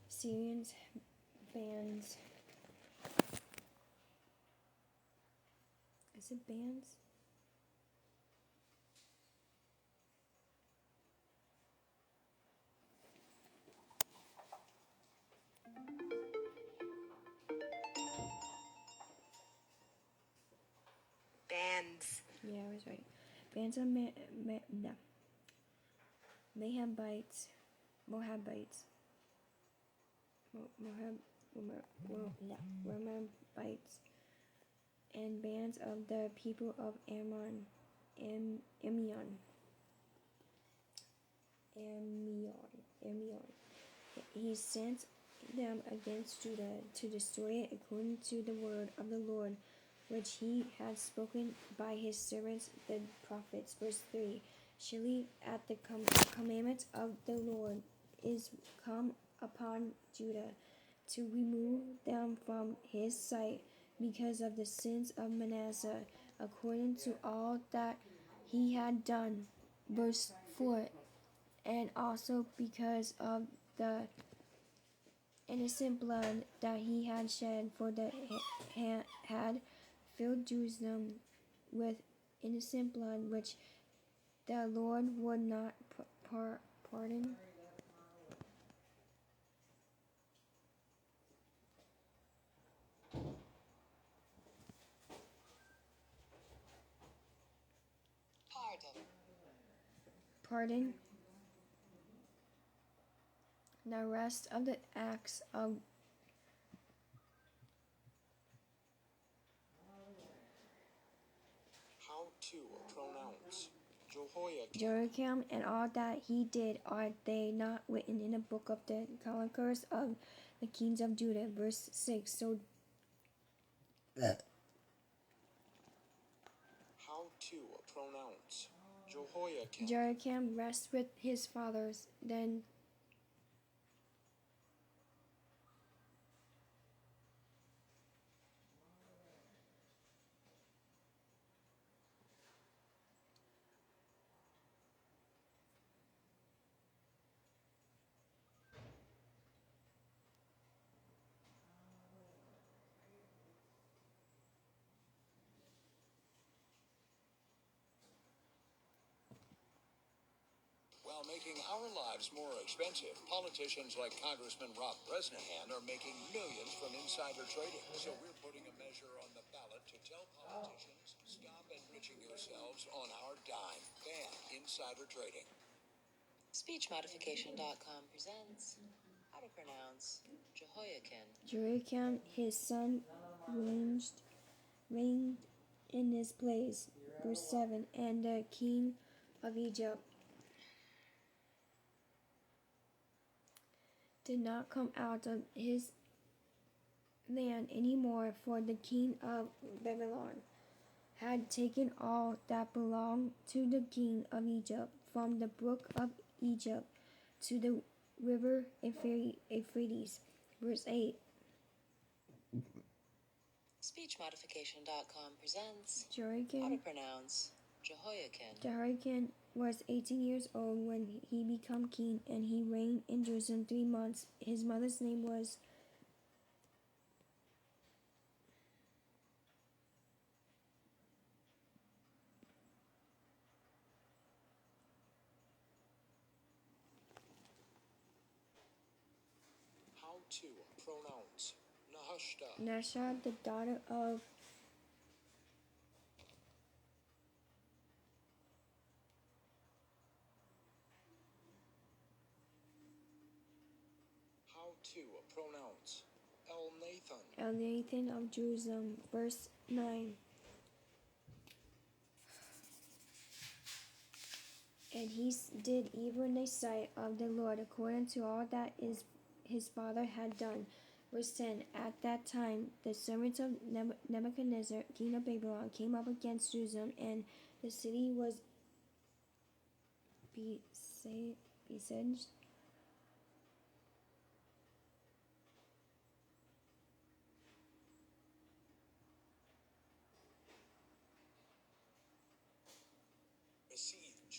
Syrians, bands. Is it bands? Bands. Yeah, I was right. Bands of Moabites, Moabites, Moabites, and bands of the people of Ammon, Amion. He sent them against Judah to destroy it according to the word of the Lord, which he had spoken by his servants the prophets. Verse 3. Surely at the commandment of the Lord is come upon Judah to remove them from his sight because of the sins of Manasseh, according to all that he had done. Verse 4. And also because of the innocent blood that he had shed, for the had filled Jerusalem with innocent blood, which the Lord would not pardon. Pardon the rest of the acts of How to pronounce Jehoiakim. Jehoiakim and all that he did, are they not written in the book of the chronicles of the kings of Judah? Verse 6. So How to pronounce Jehoiakim. Jehoiakim rests with his fathers. Then While making our lives more expensive, politicians like Congressman Rob Bresnahan are making millions from insider trading. So we're putting a measure on the ballot to tell politicians, stop enriching yourselves on our dime. Ban insider trading. SpeechModification.com presents How to Pronounce Jehoiakim. Jehoiakim his son reigned in his place. Verse 7. And the king of Egypt did not come out of his land any more, for the king of Babylon had taken all that belonged to the king of Egypt, from the brook of Egypt to the river Euphrates. Verse 8. SpeechModification.com presents How to Jehoiakim Pronounce Jehoiakim. Jehoiakim was 18 years old when he became king, and he reigned in Jerusalem 3 months. His mother's name was How to pronounce Nehushta. Nasha, the daughter of How to pronounce Elnathan. Elnathan of Jerusalem. Verse 9. And he did evil in the sight of the Lord, according to all that his father had done. Verse 10. At that time the servants of Nebuchadnezzar, king of Babylon, came up against Jerusalem, and the city was besieged. Besieged.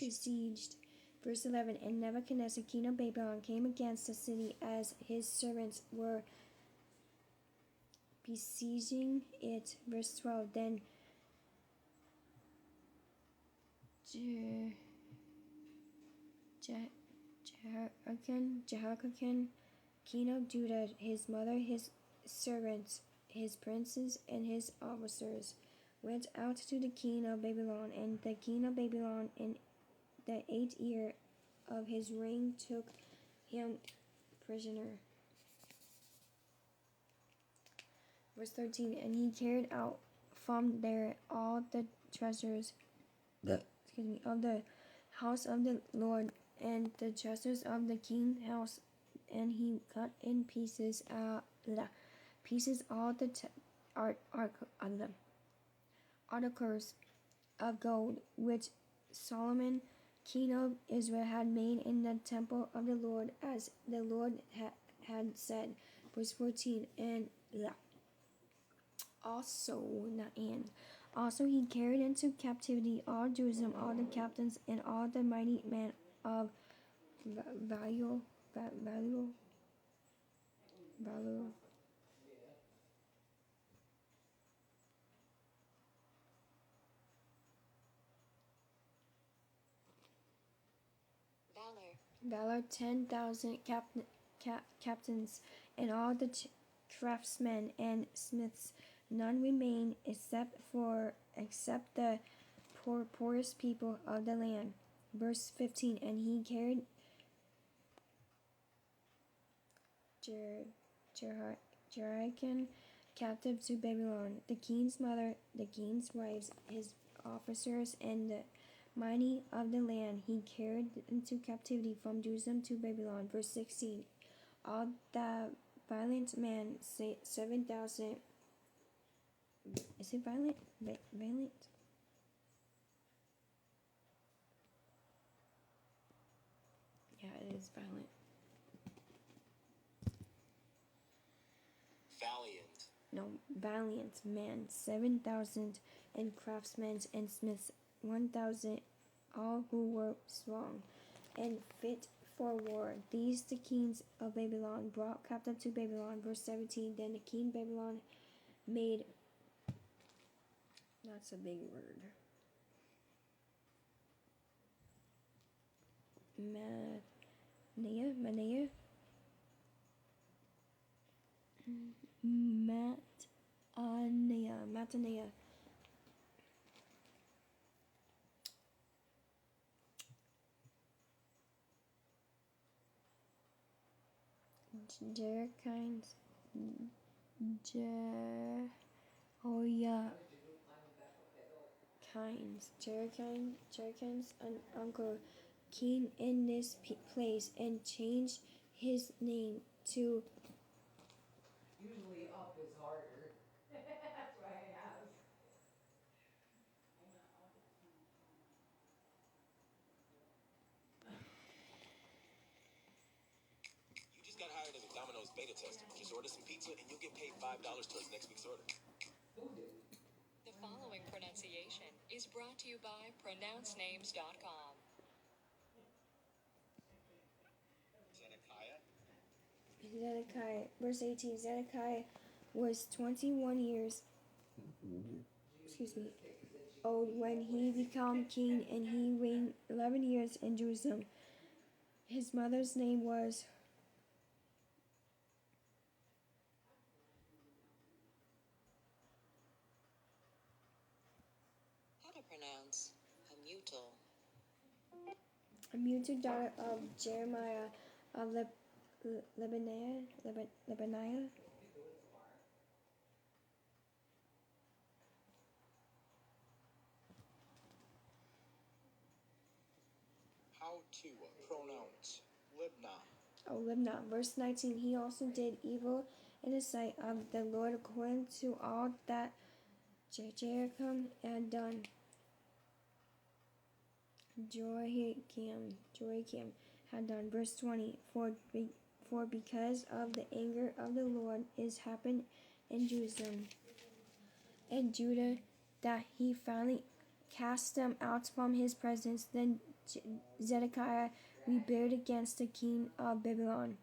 Besieged Verse 11. And Nebuchadnezzar, king of Babylon, came against the city as his servants were besieging it. Verse 12. Then Jehoiakim, king of Judah, his mother, his servants, his princes, and his officers, went out to the king of Babylon, and the king of Babylon, in the 8th year of his reign, took him prisoner. Verse 13. And he carried out from there all the treasures of the house of the Lord, and the treasures of the king's house, and he cut in pieces all the articles of gold which Solomon, king of Israel, had made in the temple of the Lord, as the Lord had said. Verse 14. Also he carried into captivity all Jerusalem, all the captains, and all the mighty men of value. Valor 10,000 captains, and all the craftsmen and smiths. None remained except the poorest people of the land. Verse 15. And he carried Jehoiakim captive to Babylon, the king's mother, the king's wives, his officers, and the mighty of the land he carried into captivity from Jerusalem to Babylon. Verse 16. All the valiant men, 7,000. Is it violent? Valiant? Yeah, it is violent. Valiant. No, valiant men, 7,000, and craftsmen and smiths, 1,000, all who were strong and fit for war. These the kings of Babylon brought captive to Babylon. Verse 17. Then the king of Babylon made, that's a big word, Mataniah, Jehoiakim's uncle, king in this place, and changed his name to Usually up is harder. That's why I asked. You just got hired as a Domino's beta tester. Just order some pizza and you'll get paid $5 towards next week's order. Who did? The following pronunciation is brought to you by pronouncenames.com. Zedekiah. Verse 18. Zedekiah was 21 years old when he became king, and he reigned 11 years in Jerusalem. His mother's name was How to pronounce Hamutal. Amutal, daughter of Jeremiah of Lebaniah. How to pronounce Libnah. Libnah. Verse 19. He also did evil in the sight of the Lord, according to all that Jehoiakim had done. Jehoiakim had done. Verse 20. For because of the anger of the Lord is happened in Jerusalem and Judah, that he finally cast them out from his presence. Then Zedekiah rebelled against the king of Babylon.